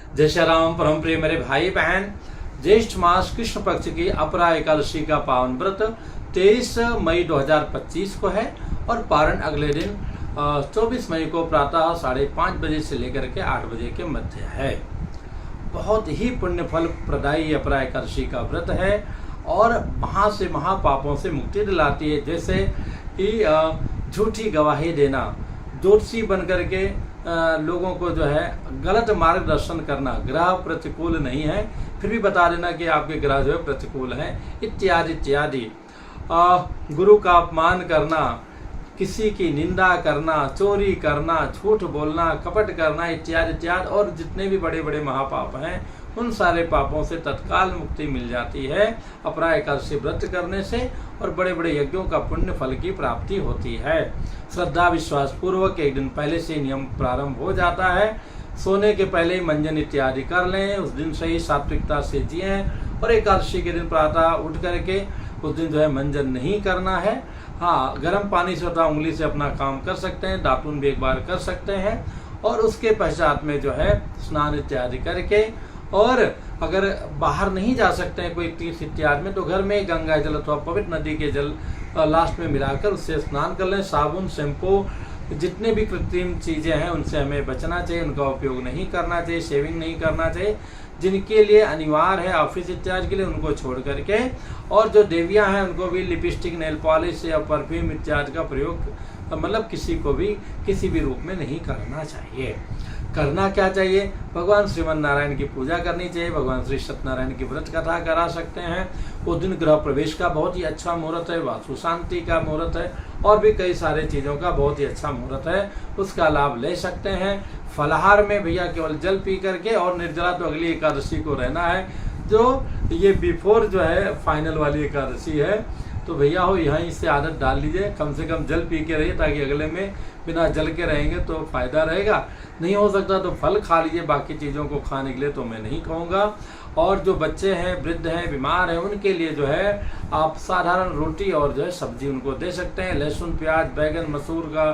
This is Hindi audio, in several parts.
जय श्री राम। परम प्रिय मेरे भाई बहन, ज्येष्ठ मास कृष्ण पक्ष की अपरा एकादशी का पावन व्रत 23 मई 2025 को है और पारण अगले दिन 24 मई को प्रातः 5:30 बजे से लेकर के 8 बजे के मध्य है। बहुत ही पुण्य फल प्रदायी अपरा एकादशी का व्रत है और महा से महापापों से मुक्ति दिलाती है। जैसे कि झूठी गवाही देना, ज्योतिषी बन करके लोगों को जो है गलत मार्गदर्शन करना, ग्रह प्रतिकूल नहीं है फिर भी बता देना कि आपके ग्रह जो है प्रतिकूल है, इत्यादि इत्यादि। गुरु का अपमान करना, किसी की निंदा करना, चोरी करना, झूठ बोलना, कपट करना, इत्यादि इत्यादि और जितने भी बड़े बड़े महापाप हैं उन सारे पापों से तत्काल मुक्ति मिल जाती है अपरा एकादशी व्रत करने से और बड़े बड़े यज्ञों का पुण्य फल की प्राप्ति होती है। श्रद्धा विश्वास पूर्वक एक दिन पहले से नियम प्रारंभ हो जाता है। सोने के पहले ही मंजन इत्यादि कर लें, उस दिन सही सात्विकता से जिए और एकादशी के दिन प्रातः उठ करके उस दिन जो है मंजन नहीं करना है। हाँ, गर्म पानी से अथवा उंगली से अपना काम कर सकते हैं, दातुन भी एक बार कर सकते हैं और उसके पश्चात में जो है स्नान इत्यादि करके, और अगर बाहर नहीं जा सकते हैं कोई तीर्थ इत्यादि में तो घर में गंगा जल अथवा पवित्र नदी के जल लास्ट में मिलाकर उससे स्नान कर लें। साबुन, शैम्पू, जितने भी कृत्रिम चीज़ें हैं उनसे हमें बचना चाहिए, उनका उपयोग नहीं करना चाहिए, शेविंग नहीं करना चाहिए। जिनके लिए अनिवार्य है ऑफिस इत्यादि के लिए उनको छोड़ करके, और जो देवियां हैं उनको भी लिपस्टिक, नेल पॉलिश या परफ्यूम इत्यादि का प्रयोग मतलब किसी को भी किसी भी रूप में नहीं करना चाहिए। करना क्या चाहिए? भगवान श्रीमन नारायण की पूजा करनी चाहिए, भगवान श्री सत्यनारायण की व्रत कथा करा सकते हैं। उस दिन गृह प्रवेश का बहुत ही अच्छा मुहूर्त है, वास्तु शांति का मुहूर्त है और भी कई सारे चीज़ों का बहुत ही अच्छा मुहूर्त है, उसका लाभ ले सकते हैं। फलाहार में भैया केवल जल पी करके, और निर्जला तो अगली एकादशी को रहना है, जो ये बिफोर जो है फाइनल वाली एकादशी है। तो भैया हो यहाँ इससे आदत डाल लीजिए, कम से कम जल पी के रहिए ताकि अगले में बिना जल के रहेंगे तो फायदा रहेगा। नहीं हो सकता तो फल खा लीजिए, बाकी चीज़ों को खाने के लिए तो मैं नहीं कहूँगा। और जो बच्चे हैं, वृद्ध हैं, बीमार हैं, उनके लिए जो है आप साधारण रोटी और जो है सब्जी उनको दे सकते हैं। लहसुन, प्याज, बैगन, मसूर का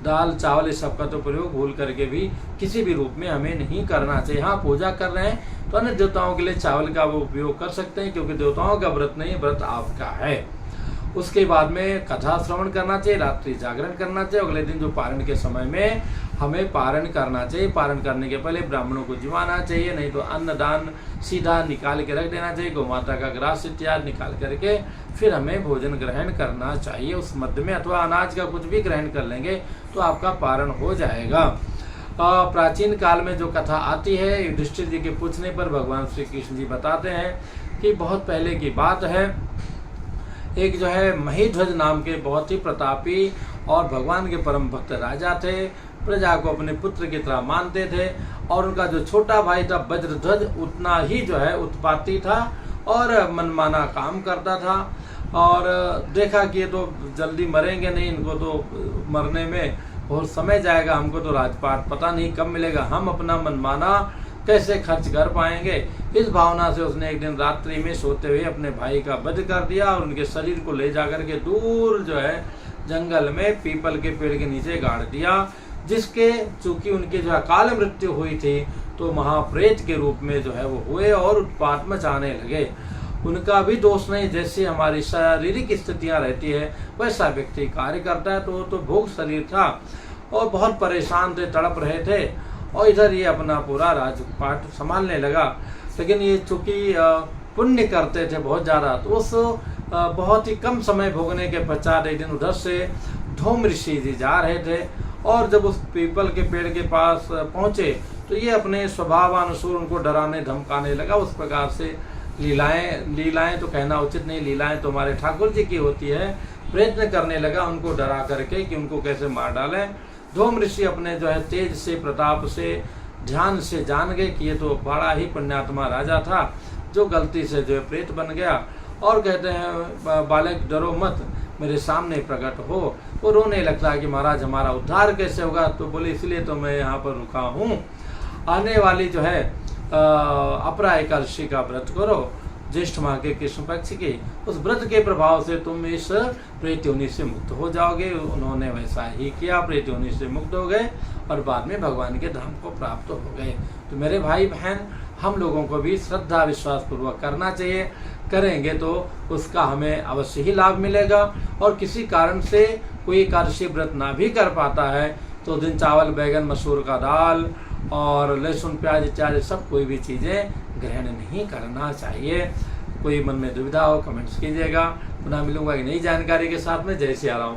दाल, चावल, इस सब का तो प्रयोग भूल करके भी किसी भी रूप में हमें नहीं करना चाहिए। हाँ, पूजा कर रहे हैं तो अन्य देवताओं के लिए चावल का वो उपयोग कर सकते हैं, क्योंकि देवताओं का व्रत नहीं, व्रत आपका है। उसके बाद में कथा श्रवण करना चाहिए, रात्रि जागरण करना चाहिए। अगले दिन जो पारण के समय में हमें पारण करना चाहिए, पारण करने के पहले ब्राह्मणों को जिवाना चाहिए, नहीं तो अन्नदान सीधा निकाल के रख देना चाहिए। गौमाता का ग्रास इत्यादि निकाल करके फिर हमें भोजन ग्रहण करना चाहिए उस मध्य में, अथवा अनाज का कुछ भी ग्रहण कर लेंगे तो आपका पारण हो जाएगा। प्राचीन काल में जो कथा आती है, युधिष्ठिर जी के पूछने पर भगवान श्री कृष्ण जी बताते हैं कि बहुत पहले की बात है, एक जो है महीध्वज नाम के बहुत ही प्रतापी और भगवान के परम भक्त राजा थे। प्रजा को अपने पुत्र की तरह मानते थे और उनका जो छोटा भाई था वज्रध्वज उतना ही जो है उत्पाती था और मनमाना काम करता था। और देखा कि ये तो जल्दी मरेंगे नहीं, इनको तो मरने में बहुत समय जाएगा, हमको तो राजपाट पता नहीं कब मिलेगा, हम अपना मनमाना कैसे खर्च कर पाएंगे। इस भावना से उसने एक दिन रात्रि में सोते हुए अपने भाई का वध कर दिया और उनके शरीर को ले जाकर के दूर जो है जंगल में पीपल के पेड़ के नीचे गाड़ दिया, जिसके चूंकि उनकी जो अकाल मृत्यु हुई थी तो महाप्रेत के रूप में जो है वो हुए और उत्पात मचाने लगे। उनका भी दोष नहीं, जैसे हमारी शारीरिक स्थितियां रहती है वैसा व्यक्ति कार्य करता है। तो वो तो भोग शरीर था और बहुत परेशान थे, तड़प रहे थे और इधर ये अपना पूरा राजपाट संभालने लगा। लेकिन ये चूंकि पुण्य करते थे बहुत ज़्यादा, तो उस बहुत ही कम समय भोगने के पश्चात एक दिन उधर से धूम ऋषि जी जा रहे थे और जब उस पीपल के पेड़ के पास पहुँचे तो ये अपने स्वभावानुसार उनको डराने धमकाने लगा। उस प्रकार से लीलाएं तो कहना उचित नहीं, लीलाएं तो हमारे ठाकुर जी की होती है, प्रयत्न करने लगा उनको डरा करके कि उनको कैसे मार डालें। धूम ऋषि अपने जो है तेज से, प्रताप से, ध्यान से जान गए कि ये तो बड़ा ही पुण्यात्मा राजा था जो गलती से जो है प्रेत बन गया। और कहते हैं बालक डरो मत, मेरे सामने प्रकट हो। वो रोने लगता है कि महाराज हमारा उद्धार कैसे होगा। तो बोले इसलिए तो मैं यहाँ पर रुका हूँ, आने वाली जो है अपरा एकादशी का व्रत करो ज्येष्ठ माह के कृष्ण पक्ष के उस व्रत के प्रभाव से तुम इस प्रेत योनि से मुक्त हो जाओगे। उन्होंने वैसा ही किया, प्रेत योनि से मुक्त हो गए और बाद में भगवान के धाम को प्राप्त हो गए। तो मेरे भाई बहन, हम लोगों को भी श्रद्धा विश्वास पूर्वक करना चाहिए। करेंगे तो उसका हमें अवश्य ही लाभ मिलेगा। और किसी कारण से कोई एकादशी व्रत ना भी कर पाता है तो दिन चावल बैगन मसूर का दाल और लहसुन प्याज इत्यादि सब कोई भी चीज़ें ग्रहण नहीं करना चाहिए। कोई मन में दुविधा हो कमेंट्स कीजिएगा। पुनः मिलूंगा एक नई जानकारी के साथ में। जय सिया राम।